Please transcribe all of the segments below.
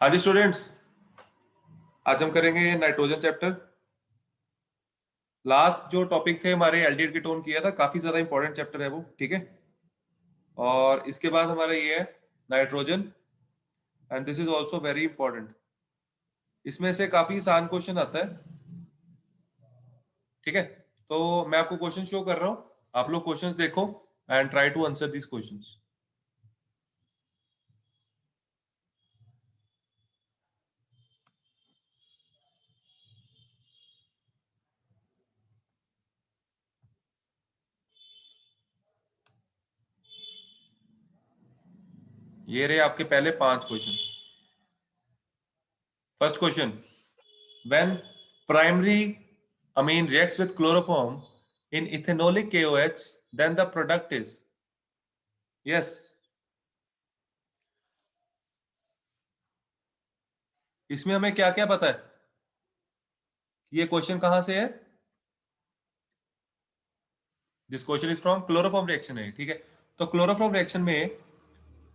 हाँ जी स्टूडेंट्स, आज हम करेंगे नाइट्रोजन चैप्टर। लास्ट जो टॉपिक थे हमारे एल्डिहाइड कीटोन किया था, काफी ज्यादा इंपॉर्टेंट चैप्टर है वो, ठीक है। और इसके बाद हमारा ये है nitrogen, and this is also very important. इसमें से काफी आसान क्वेश्चन आता है, ठीक है। तो मैं आपको क्वेश्चन शो कर रहा हूं, आप लोग क्वेश्चंस देखो and try to answer this questions. ये रहे आपके पहले 5 question. First question, when primary amine reacts with chloroform in ethanolic KOH, then the product is, yes, इसमें हमें क्या क्या पता है? ये क्वेश्चन कहां से है? This question is from chloroform reaction है, ठीक है। तो क्लोरोफॉर्म रिएक्शन में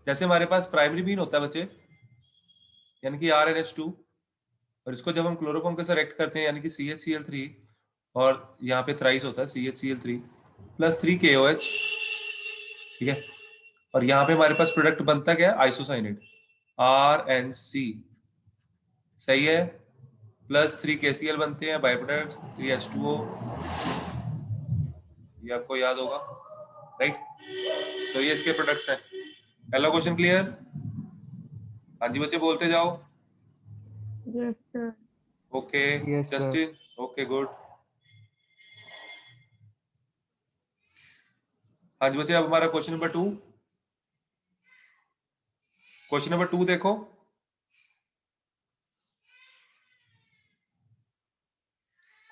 जैसे हमारे पास प्राइमरी बीन होता है बच्चे, यानी कि RnH2, और इसको जब हम क्लोरोफॉर्म के साथ रिएक्ट करते हैं यानी कि CHCl3, और यहाँ पे थ्राइस होता है CHCl3 प्लस 3KOH, ठीक है। और यहाँ पे हमारे पास प्रोडक्ट बनता क्या है? आइसोसाइनेट RNC, सही है। प्लस 3KCl बनते हैं बाई प्रोडक्ट 3H2O, ये आपको याद होगा, राइट। तो ये इसके प्रोडक्ट्स हैं। पहला क्वेश्चन क्लियर? हाँ जी बच्चे बोलते जाओ। Yes sir. Okay Yes, sir. Justin, okay good. हाँ जी बच्चे, अब हमारा क्वेश्चन नंबर 2। क्वेश्चन नंबर 2 देखो।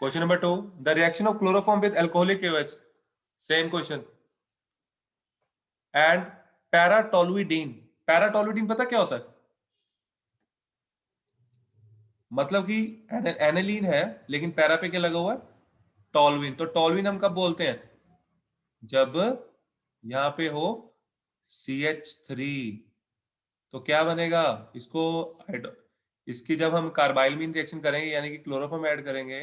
Question number 2, the reaction of chloroform with alcoholic KOH, same question, and paratoluidine. Paratoluidine पता क्या होता है? मतलब कि एनालीन है, लेकिन पैरा पे क्या लगा हुआ है? टोलुइन। तो टोलुइन हम कब बोलते हैं? जब यहां पे हो CH3। तो क्या बनेगा? इसको इसकी जब हम कार्बाइलमीन रिएक्शन करेंगे यानी कि क्लोरोफॉर्म ऐड करेंगे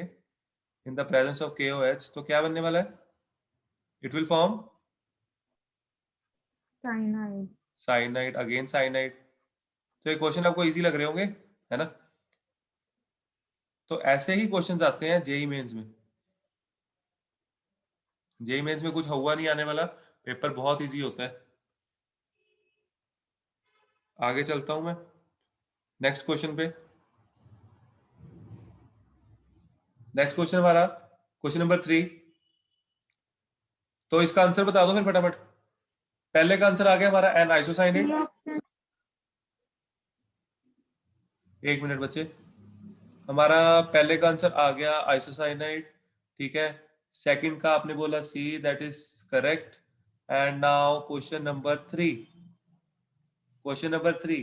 in the presence of KOH, तो क्या बनने वाला है? It will form cyanide. Cyanide, again cyanide. तो ये क्वेश्चन आपको इजी लग रहे होंगे, है ना। तो ऐसे ही क्वेश्चंस आते हैं जेई मेंस में। जेई मेंस में कुछ हुआ नहीं आने वाला, पेपर बहुत इजी होता है। आगे चलता हूं मैं नेक्स्ट क्वेश्चन पे। नेक्स्ट क्वेश्चन हमारा क्वेश्चन नंबर 3। तो इसका आंसर बता दो फिर फटाफट। पहले का आंसर आ गया हमारा एन आइसोसाइनेट। एक मिनट बच्चे, हमारा पहले का आंसर आ गया आइसोसाइनाइड, ठीक है। सेकंड का आपने बोला C, that is correct. And now question number 3। Question number 3,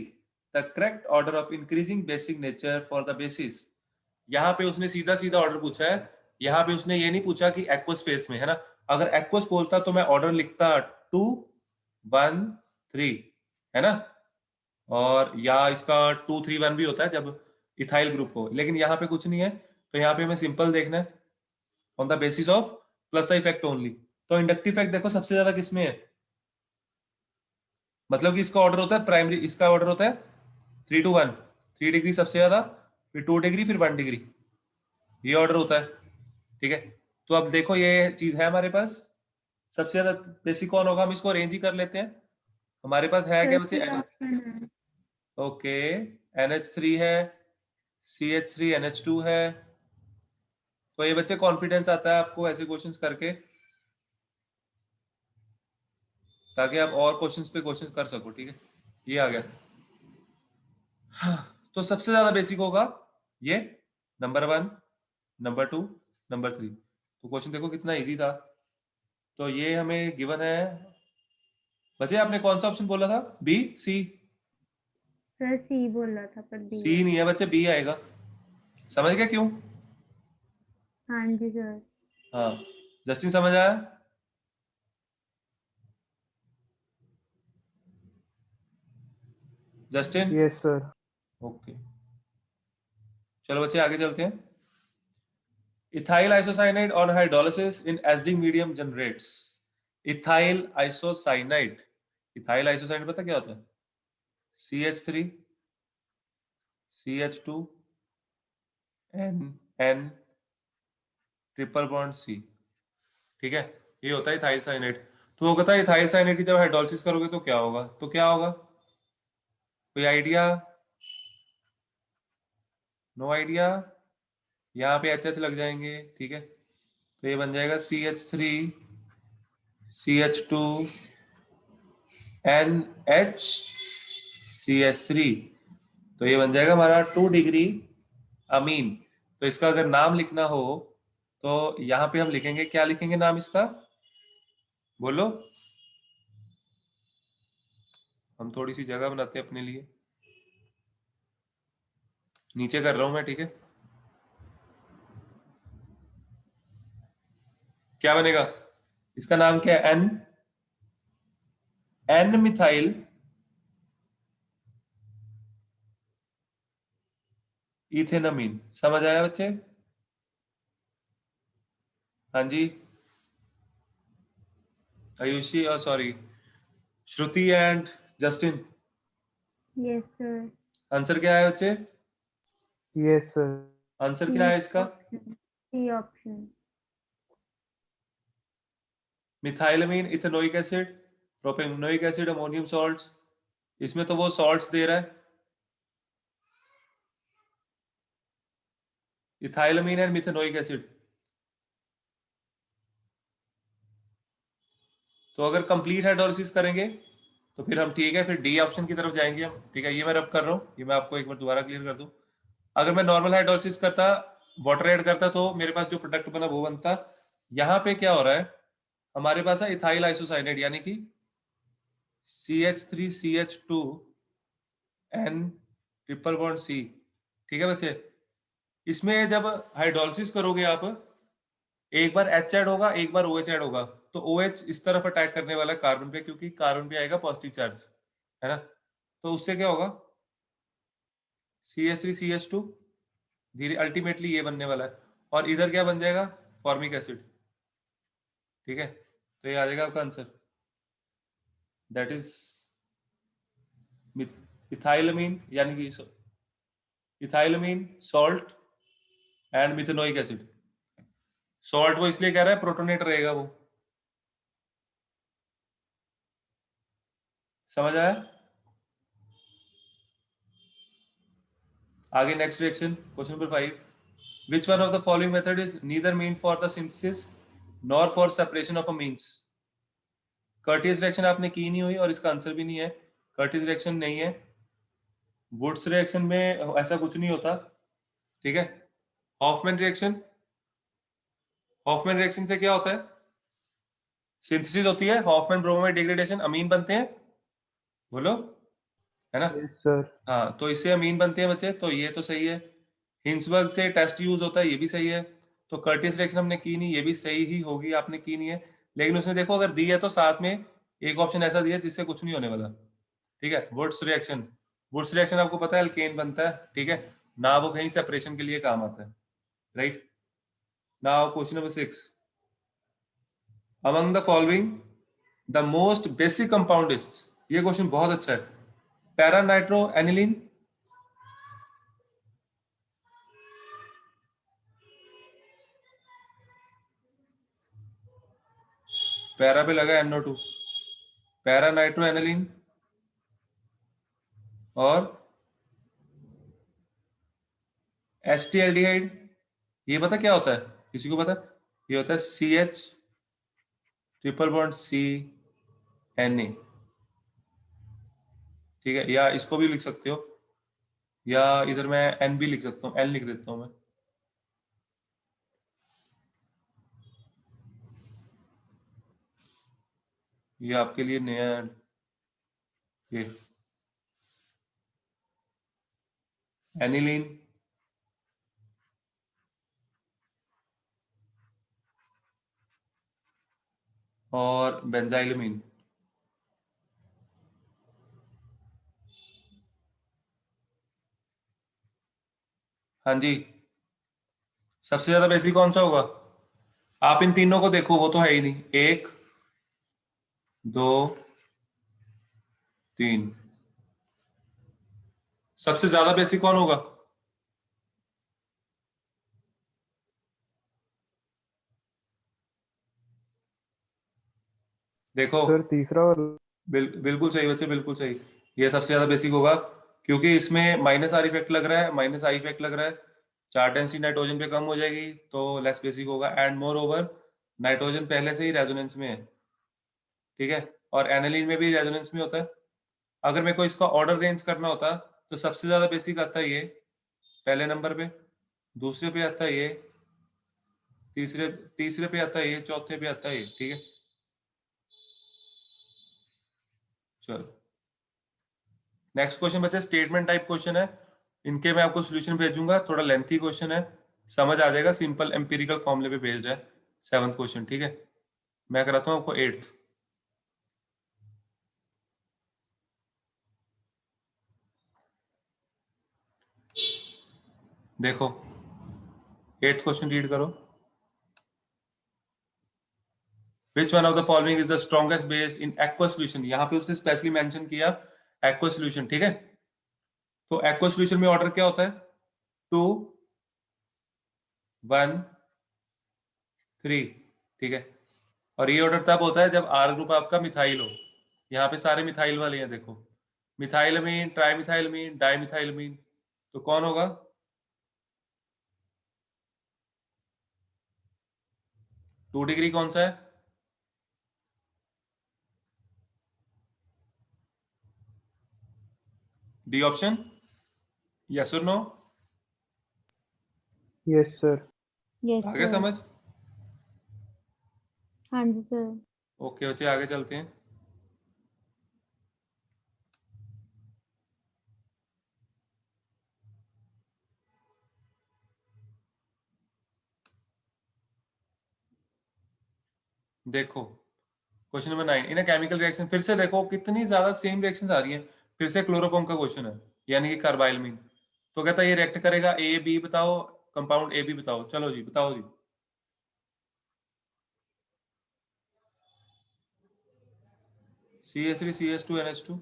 the correct order of increasing basic nature for the basis. यहाँ पे उसने सीधा सीधा ऑर्डर पूछा है। यहाँ पे उसने ये नहीं पूछा कि एक्वस फेस में, है ना। अगर एक्वस बोलता तो मैं ऑर्डर लिखता 2 1 3, है ना। और या इसका 2 3 1 भी होता है जब इथाइल ग्रुप हो, लेकिन यहाँ पे कुछ नहीं है। तो यहाँ पे हमें सिंपल देखना है on the basis of plus effect only. तो इंडक्टिव इफेक्ट देखो सबसे ज्यादा किसमें है? मतलब कि इसका ऑर्डर होता है प्राइमरी, इसका ऑर्डर होता है 3 to 1, 3 डिग्री सबसे ज्यादा, फिर 2 डिग्री, फिर 1 डिग्री, ये ऑर्डर होता है, ठीक है। तो अब देखो ये चीज है हमारे पास, सबसे ज्यादा बेसिक कौन होगा? हम इसको अरेंज ही कर लेते हैं। हमारे पास है क्या बच्चे? ओके, NH3 है, CH3 NH2 है। तो ये बच्चे कॉन्फिडेंस आता है आपको ऐसे क्वेश्चंस करके, ताकि आप और क्वेश्चंस पे क्वेश्चंस कर सको, ठीक है। ये आ गया। तो सबसे ज्यादा बेसिक होगा ये नंबर 1, नंबर 2, नंबर 3। तो क्वेश्चन देखो कितना इजी था। तो ये हमें गिवन है। बच्चे आपने कौन सा ऑप्शन बोला था? बी, सी? सर सी बोला था पर बी सी है। नहीं है बच्चे, बी आएगा। समझ गया क्यों? हाँ जी सर। हाँ, जस्टिन समझ आया? Justin, Yes, sir. ओके, चलो बच्चे आगे चलते हैं। Ethyl isocyanide on hydrolysis in acidic medium generates ethyl isocyanide. Ethyl isocyanide पता क्या होता है? CH3 CH2 N triple bond C। ठीक है, ये होता है इथाइल साइनाइड। तो वो कहता है इथाइल साइनाइड की जब हाइड्रोलिसिस करोगे तो क्या होगा, तो क्या होगा, कोई आइडिया? No idea. यहाँ पे एच लग जाएंगे, ठीक है, तो ये बन जाएगा CH3 CH2 NH CH3। तो ये बन जाएगा हमारा 2 डिग्री अमीन। तो इसका अगर नाम लिखना हो तो यहाँ पे हम लिखेंगे, क्या लिखेंगे नाम इसका, बोलो। हम थोड़ी सी जगह बनाते हैं अपने लिए, नीचे कर रहा हूं मैं, ठीक है। क्या बनेगा इसका नाम, क्या है? N methyl ethanamine. समझ आया बच्चे? हाँ जी, आयुषी और sorry Shruti and Justin, Yes, sir. Answer क्या है बच्चे? Yes sir. आंसर C क्या है इसका? option. C option. Methylamine ethanoic acid propanoic acid ammonium salts. इसमें तो वो सॉल्ट्स दे रहा है, इथाइलमीन एंड मिथेनोइक एसिड। तो अगर कंप्लीट हाइड्रोलिसिस करेंगे तो फिर हम, ठीक है, फिर डी ऑप्शन की तरफ जाएंगे हम, ठीक है। ये मैं रब कर रहा हूँ, ये मैं आपको एक बार दोबारा क्लियर कर दूं। अगर मैं नॉर्मल हाइड्रोलिसिस करता, वाटर ऐड करता, तो मेरे पास जो प्रोडक्ट बना वो बनता। यहाँ पे क्या हो रहा है, हमारे पास है इथाइल आइसोसाइनेट यानी कि CH3CH2N ट्रिपल बॉन्ड C। ठीक है बच्चे, इसमें जब हाइड्रोलिसिस करोगे आप, एक बार H ऐड होगा, एक बार OH ऐड होगा। तो OH इस तरफ अटैक करने वाला है कार्बन पे, क्योंकि कार्बन पे आएगा पॉजिटिव चार्ज, है ना। तो उससे क्या होगा, CH3CH2 धीरे अल्टीमेटली ये बनने वाला है, और इधर क्या बन जाएगा, फॉर्मिक एसिड। ठीक है, तो ये आ जाएगा आपका आंसर, दैट इज इथाइलमीन यानी कि ethylamine salt and methanoic acid. Salt वो इसलिए कह रहा है प्रोटोनेट रहेगा वो। समझ आया? आगे next reaction, question number 5। Which one of the following method is neither meant for the synthesis nor for separation of amines. Curtius reaction आपने की नहीं हुई और इसका आंसर भी नहीं है, कर्टियस रिएक्शन नहीं है। वुड्स रिएक्शन में ऐसा कुछ नहीं होता, ठीक है। हॉफमैन रिएक्शन, हॉफमैन रिएक्शन से क्या होता है, सिंथेसिस होती है, हॉफमैन ब्रोमाइड डिग्रेडेशन, अमीन बनते हैं, बोलो, है ना। Yes sir. हाँ, तो इससे अमीन बनते हैं बच्चे, तो ये तो सही है। हिंसबर्ग से टेस्ट यूज होता है, ये भी सही है। तो कर्टिस रिएक्शन हमने की नहीं, ये भी सही ही होगी, आपने की नहीं है। लेकिन उसने देखो अगर दी है तो साथ में एक ऑप्शन ऐसा दिया जिससे कुछ नहीं होने वाला, ठीक है। वुड्स रिएक्शन, वुड्स रिएक्शन आपको पता है अल्केन बनता है, ठीक है ना, वो कहीं सेपरेशन के लिए काम आता है, right. Now question number 6। Among the following the most basic compound is, ये क्वेश्चन बहुत अच्छा है। पैरा नाइट्रो एनिलीन, पैरा पे लगा NO2, पैरा नाइट्रो एनिलीन और एस्टिल्डिहाइड। ये पता क्या होता है, किसी को पता? ये होता है CH ट्रिपल बॉन्ड CNA, ठीक है। या इसको भी लिख सकते हो, या इधर मैं N भी लिख सकता हूँ, N लिख देता हूँ मैं। ये आपके लिए नया है, ये एनिलीन और बेंजाइलमीन। हाँ जी, सबसे ज्यादा बेसिक कौन सा होगा? आप इन तीनों को देखो, वो तो है ही नहीं। 1 2 3, सबसे ज्यादा बेसिक कौन होगा? देखो, सर तीसरा वाला। बिल्कुल सही बच्चे, बिल्कुल सही। ये सबसे ज्यादा बेसिक होगा, क्योंकि इसमें माइनस आर इफेक्ट लग रहा है, माइनस आई इफेक्ट लग रहा है। चार्ज डेंसिटी नाइट्रोजन पे कम हो जाएगी, तो लेस बेसिक होगा। एंड मोर ओवर, नाइट्रोजन पहले से ही रेजोनेंस में है, ठीक है। और एनालिन में भी रेजोनेंस में होता है। अगर मेरे को इसका ऑर्डर रेंज करना होता, तो सबसे ज्यादा बेसिक आता है ये पहले नंबर पे, दूसरे पे आता है ये, तीसरे तीसरे पे आता है ये, चौथे पे आता है ये, ठीक है। चलो, नेक्स्ट क्वेश्चन बच्चे स्टेटमेंट टाइप क्वेश्चन है। इनके मैं आपको सॉल्यूशन भेजूंगा, थोड़ा लेंथी क्वेश्चन है, समझ आ जाएगा। सिंपल एम्पिरिकल फॉर्मूले पे बेस्ड है। 7th क्वेश्चन, ठीक है। मैं कराता हूँ आपको 8th। देखो, 8th क्वेश्चन रीड करो। विच one of the following is the strongest based in aqua solution? यहाँ पे उसने स्पेशली मेंशन किया एक्वा सॉल्यूशन, ठीक है। तो एक्वा सॉल्यूशन में ऑर्डर क्या होता है? 2 1 3, ठीक है। और ये ऑर्डर तब होता है जब आर ग्रुप आपका मिथाइल हो। यहाँ पे सारे मिथाइल वाले हैं, देखो, मिथाइलमीन, ट्राइमिथाइलमीन, डाइमिथाइलमीन। तो कौन होगा? 2 डिग्री कौन सा है? डी ऑप्शन, यस और नो? Yes sir. यस आगे सर। समझ? हाँ जी सर। ओके बच्चे, आगे चलते हैं। देखो, question number 9, in a chemical reaction. फिर से देखो कितनी ज्यादा सेम रिएक्शन आ रही हैं। फिर से क्लोरोफॉर्म का क्वेश्चन है, यानी कि कार्बाइलमीन। तो कहता है ये रिएक्ट करेगा, ए बी बताओ, कंपाउंड ए बी बताओ। चलो जी, बताओ जी। CH3 CH2 NH2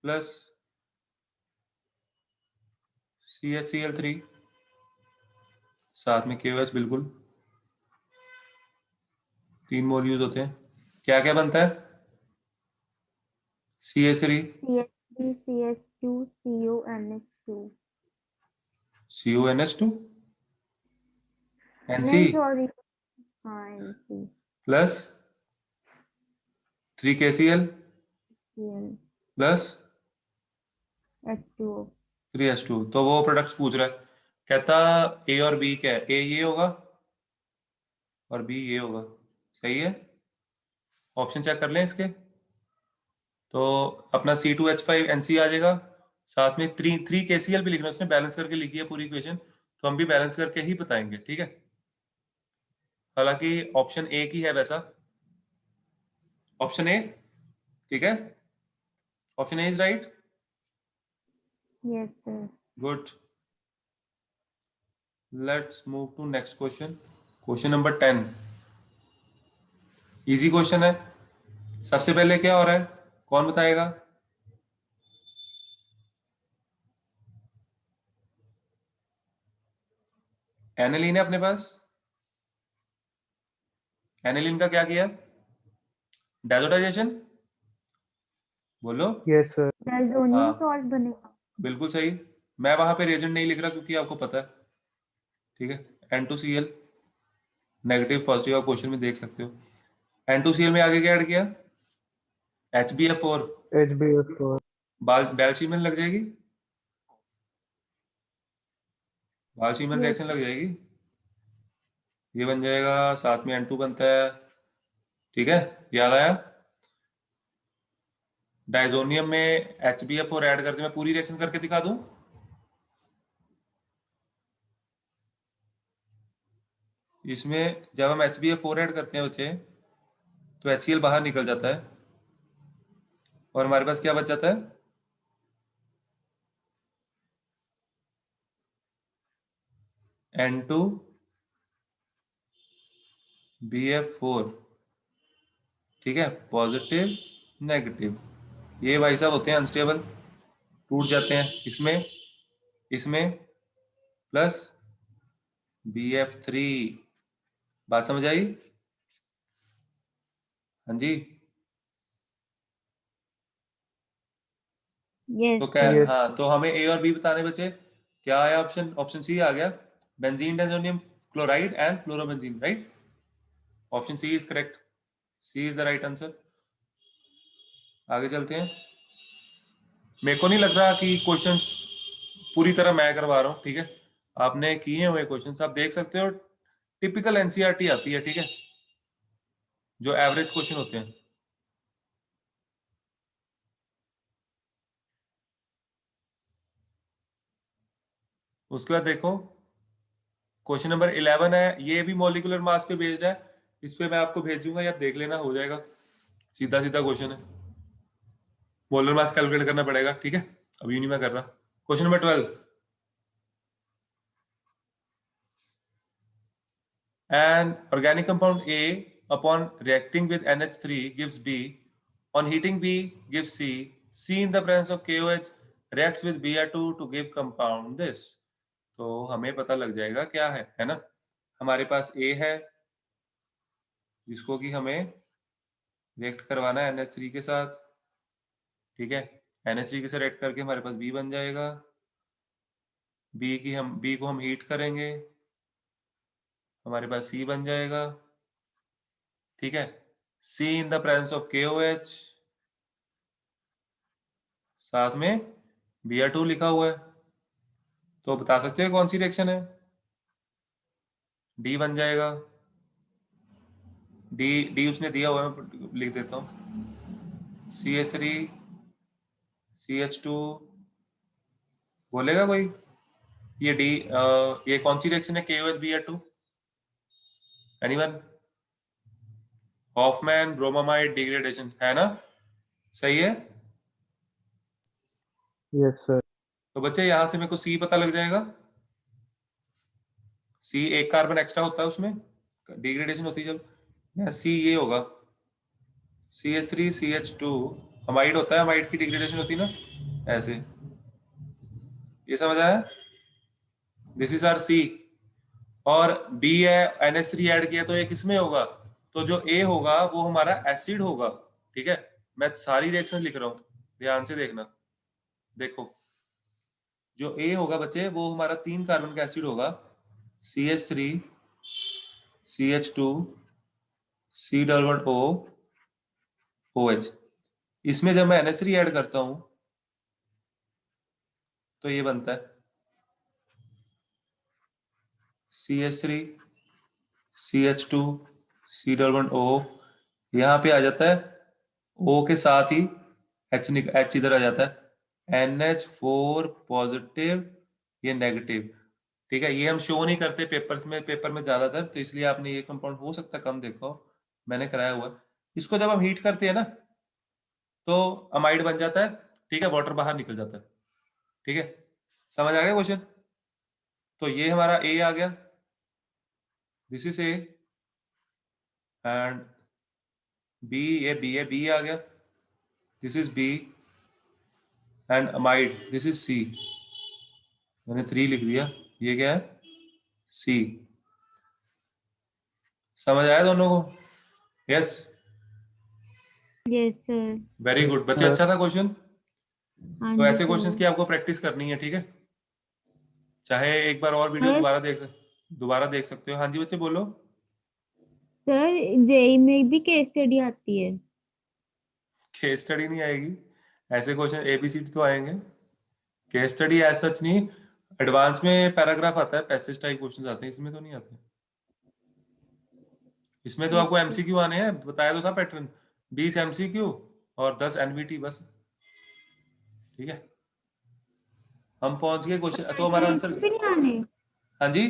plus CHCl3, साथ में KOH, बिल्कुल 3 मोल यूज होते हैं। क्या क्या बनता है? CH3 CH3 CH2 CONH2। CONH2 NC नहीं सॉरी। हाँ NC। Plus 3KCl Cl plus H2O। 3H2। तो वो प्रोडक्ट्स पूछ रहा है। कहता ए और बी क्या है? ए ये होगा और बी ये होगा, सही है। ऑप्शन चेक कर लें इसके। तो अपना C2H5NC आ जाएगा, साथ में 3KCl भी लिखना। उसने बैलेंस करके लिखी है पूरी इक्वेशन, तो हम भी बैलेंस करके ही बताएंगे, ठीक है। हालांकि ऑप्शन ए की है वैसा, ऑप्शन ए, ठीक है। Option A is right. Yes sir. Good, let's move to next question. Question number 10, easy question है। सबसे पहले क्या हो रहा है, कौन बताएगा? एनालिन है अपने पास। एनालिन का क्या किया? डायजोटाइजेशन, बोलो। Yes sir. डायज़ोनियम हाँ, सॉल्ट बनेगा। बिल्कुल सही। मैं वहां पे रिएजेंट नहीं लिख रहा क्योंकि आपको पता है, ठीक है। N2Cl, नेगेटिव पॉजिटिव आप क्वेश्चन में देख सकते हो। N2Cl में आगे क्या ऐड किया? HbF4। HbF4। बैलशीमन लग जाएगी, बालशीमन यस। रिएक्शन लग जाएगी। ये बन जाएगा, साथ में N2 बनता है, ठीक है। याद आया? डायजोनियम में HbF4 ऐड करते मैं पूरी रिएक्शन करके दिखा दूं। इसमें जब हम HbF4 ऐड करते हैं बच्चे, तो HCl बाहर निकल जाता है और हमारे पास क्या बच जाता है? N2 BF4, ठीक है, पॉजिटिव नेगेटिव, ये भाई साहब होते हैं अनस्टेबल, टूट जाते हैं इसमें इसमें प्लस BF3। बात समझ आई? हाँ जी। yes तो क्या, Yes. हाँ, तो हमें ए और बी बताने बचे। क्या आया ऑप्शन? ऑप्शन सी आ गया, benzene diazonium chloride and fluorobenzene, right? Option C is correct, C is the right answer. आगे चलते हैं। मेरे को नहीं लग रहा कि क्वेश्चंस पूरी तरह मैं करवा रहा हूँ, ठीक है, आपने किए हुए क्वेश्चंस आप देख सकते हो, टिपिकल एनसीईआरटी आती है, ठीक है, जो एवरेज क्वेश्चन होते हैं। उसके बाद देखो क्वेश्चन नंबर 11 है, ये भी मॉलिक्यूलर मास पे बेस्ड है, इस पे मैं आपको भेज दूंगा, आप देख लेना, हो जाएगा, सीधा सीधा क्वेश्चन है, मोलर मास कैलकुलेट करना पड़ेगा, ठीक है, अभी नहीं मैं कर रहा। Question number 12, an organic compound A upon reacting with NH3 gives B, on heating B gives C, C in the presence of KOH reacts with Br2 to give compound this। तो हमें पता लग जाएगा क्या है ना, हमारे पास A है जिसको कि हमें रिएक्ट करवाना है NH3 के साथ, ठीक है, NH3 के साथ रिएक्ट करके हमारे पास B बन जाएगा, B को हम हीट करेंगे, हमारे पास C बन जाएगा, ठीक है, C in the presence of KOH, साथ में Br2 लिखा हुआ है, तो बता सकते हो कौन सी रिएक्शन है? डी बन जाएगा, डी डी उसने दिया हुआ है, लिख देता हूँ, CH3 CH2, बोलेगा कोई? ये डी, ये कौन सी रिएक्शन है KOH Br2? Anyone? Hofmann bromamide degradation, है ना? सही है। Yes, sir. तो बच्चे यहां से मेरे को सी पता लग जाएगा, सी एक कार्बन एक्स्ट्रा होता है उसमें, डिग्रेडेशन होती है जब, सी ये होगा CH3 CH2, अमाइड होता है, अमाइड की डिग्रेडेशन होती है ना, ऐसे, ये समझ आया? दिस इज आर सी, और बी है, NH3 ऐड किया तो ये किसमें होगा? तो जो ए होगा वो हमारा एसिड होगा, ठीक है, मैं सारी रिएक्शन लिख रहा हूं, ध्यान से देखना, देखो जो ए होगा बच्चे वो हमारा 3 कार्बन का एसिड होगा, CH3 CH2 C double bond O OH, इसमें जब मैं NH3 ऐड करता हूं तो ये बनता है CH3 CH2 C double bond O, यहाँ पे आ जाता है O के साथ ही H इधर आ जाता है, NH4 पॉजिटिव, ये नेगेटिव, ठीक है, ये हम शो नहीं करते पेपर में ज्यादातर, तो इसलिए आपने ये कंपाउंड हो सकता है कम देखो, मैंने कराया हुआ। इसको जब हम हीट करते हैं ना तो अमाइड बन जाता है, ठीक है, वाटर बाहर निकल जाता है, ठीक है, समझ आ गया क्वेश्चन? तो ये हमारा ए आ गया, this is A, and B, ये बी है, बी आ गया, this is B, and amide this is C, मैंने 3 लिख दिया, ये क्या है? सी। समझ आया दोनों को? Yes, yes sir। Very Yes, good बच्चे, sir. अच्छा था क्वेश्चन। हाँ तो जी ऐसे क्वेश्चंस सर। की आपको प्रैक्टिस करनी है, ठीक है, चाहे एक बार और वीडियो सर दोबारा देख सकते हो। हाँ जी बच्चे बोलो। सर जेई में भी केस स्टडी आती है? केस स्टडी नहीं आएगी, ऐसे क्वेश्चन एबीसीडी तो आएंगे, केस स्टडी एज सच नहीं, एडवांस में पैराग्राफ आता है, पैसेज टाइप क्वेश्चंस आते हैं, इसमें तो नहीं आते, इसमें तो आपको ओके। एमसीक्यू आने हैं, बताया तो था पैटर्न, 20 एमसीक्यू और 10 एनवीटी बस, ठीक है, हम पहुंच गए क्वेश्चन, तो हमारा आंसर, भी नहीं आने? हाँ जी,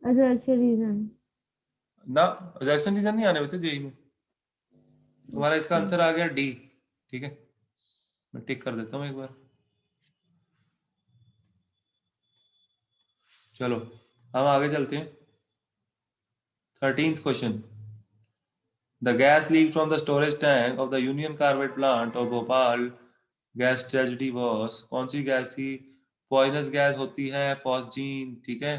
अच्छा रीजन। ना रिजर्वेशन रीजन नहीं आने बच्चे जेई में, तुम्हारा इसका ओके। आंसर आ गया डी, ठीक है, मैं टिक कर देता हूँ एक बार, चलो हम आगे चलते हैं। 13th question, the gas leak from the storage tank of the Union Carbide plant of Bhopal gas tragedy was, कौन सी गैस थी? पॉइजनस गैस होती है फॉस्जीन, ठीक है।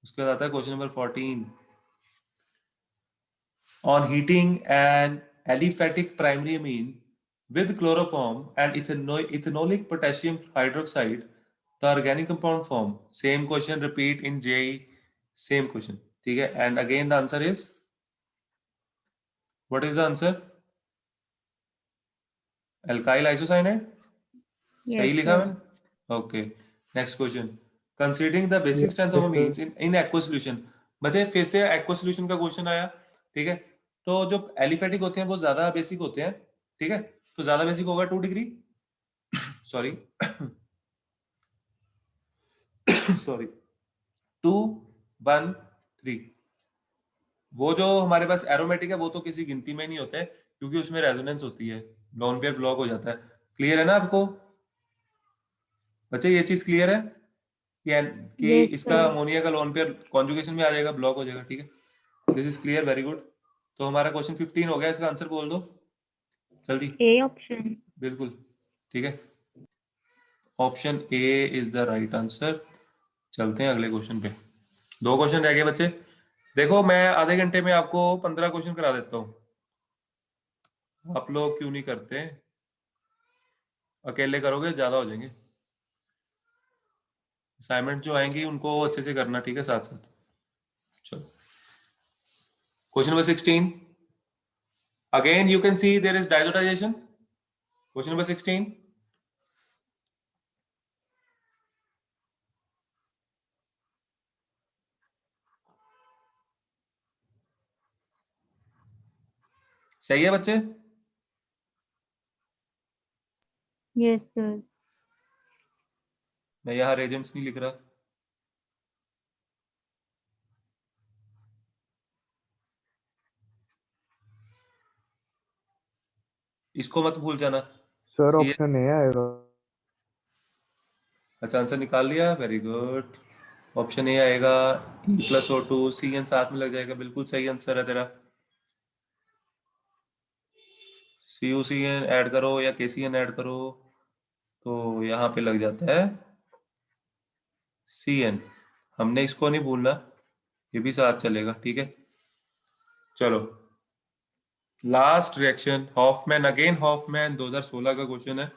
उसके बाद आता है question number 14, on heating an aliphatic primary amine with chloroform and ethanolic potassium hydroxide, the organic compound form. Same question repeat in JEE, same question, ठीक है। and again the answer is, what is the answer? alkyl isocyanide, Yes, सही लिखा sir. मैंने? Okay, next question, considering the basic Yes, strength of yes, amines in aqua solution. बच्चे फिर से aqua solution का question आया, ठीक है। तो जो एलिफेटिक होते हैं वो ज्यादा बेसिक होते हैं, ठीक है। तो ज्यादा बेसिक होगा 2 डिग्री, सॉरी सॉरी 2 1 3। वो जो हमारे पास एरोमेटिक है वो तो किसी गिनती में नहीं होते, क्योंकि उसमें रेजोनेंस होती है, लोन पेयर ब्लॉक हो जाता है। क्लियर है ना आपको बच्चे, ये चीज क्लियर है कि Yes, इसका sir. अमोनिया का लोन पेयर कॉन्जुगेशन में आ जाएगा, ब्लॉक हो जाएगा, ठीक है। This is clear, very good. तो हमारा क्वेश्चन 15 हो गया, इसका आंसर बोल दो जल्दी। A option. बिल्कुल, ठीक है, option A is the right answer. चलते हैं अगले क्वेश्चन पे, 2 क्वेश्चन रह गए बच्चे। देखो मैं आधे घंटे में आपको 15 क्वेश्चन करा देता हूँ, आप लोग क्यों नहीं करते? अकेले करोगे ज्यादा हो जाएंगे। असाइनमेंट जो आएंगी उनको अच्छे से करना, ठीक है, साथ साथ। चलो, question number 16, again you can see there is diazotization. Question number 16, सही है बच्चे? Yes, sir. मैं यहाँ रेजेंट्स नहीं लिख रहा। इसको मत भूल जाना। सर सी, ऑप्शन ए आएगा। अच्छा आंसर निकाल लिया, वेरी गुड। ऑप्शन ए आएगा, E+O2, CN साथ में लग जाएगा, बिल्कुल सही आंसर है तेरा। CuCN ऐड करो या KCN ऐड करो तो यहाँ पे लग जाता है CN। हमने इसको नहीं भूलना, ये भी साथ चलेगा, ठीक है। चलो, last reaction Hofmann, again Hofmann, 2016 का क्वेश्चन है।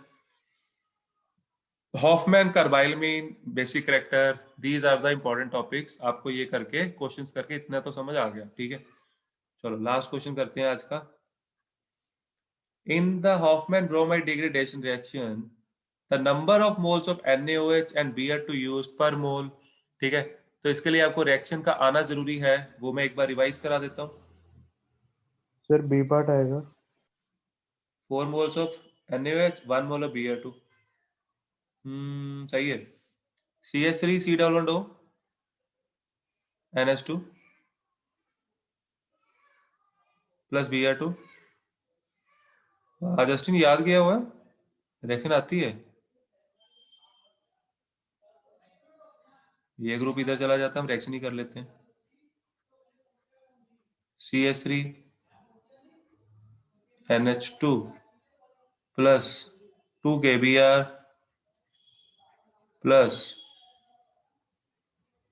Hofmann carbylamine basic character, these are the important topics. आपको ये करके क्वेश्चंस करके इतना तो समझ आ गया, ठीक है। चलो लास्ट क्वेश्चन करते हैं आज का। In the Hoffmann bromide degradation reaction the number of moles of NaOH and Br2 used पर मोल, ठीक है। तो इसके लिए आपको रिएक्शन का आना जरूरी है, वो मैं एक बार रिवाइज करा देता हूँ। सर बी पार्ट आएगा। 4 moles of NaOH, 1 mole of Br2। सही है। CH3 C double bond O NH2 plus Br2। Justin याद किया हुआ है, रिएक्शन आती है। ये ग्रुप इधर चला जाता है, हम रिएक्शन ही कर लेते हैं। CH3 NH2 plus 2 KBr plus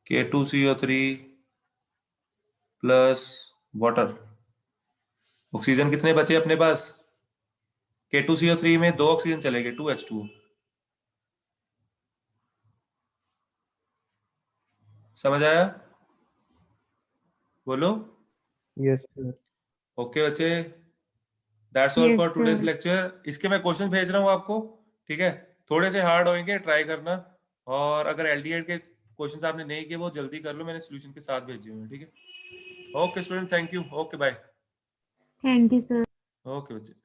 K2CO3 plus water. Oxygen कितने बचे अपने पास? K2CO3 में 2 ऑक्सीजन चलेंगे, 2H2O। समझ आया? बोलो। Yes sir. ओके बच्चे, that's all Yes, for today's sir. Lecture. इसके मैं क्वेश्चन भेज रहा हूँ आपको, ठीक है। थोड़े से हार्ड होंगे, ट्राई करना। और अगर LDR के क्वेश्चन आपने नहीं किए वो जल्दी कर लो, मैंने सोल्यूशन के साथ भेजे हुए हैं, ठीक है। Okay student, thank you, okay bye. Thank you, sir. ओके बच्चे।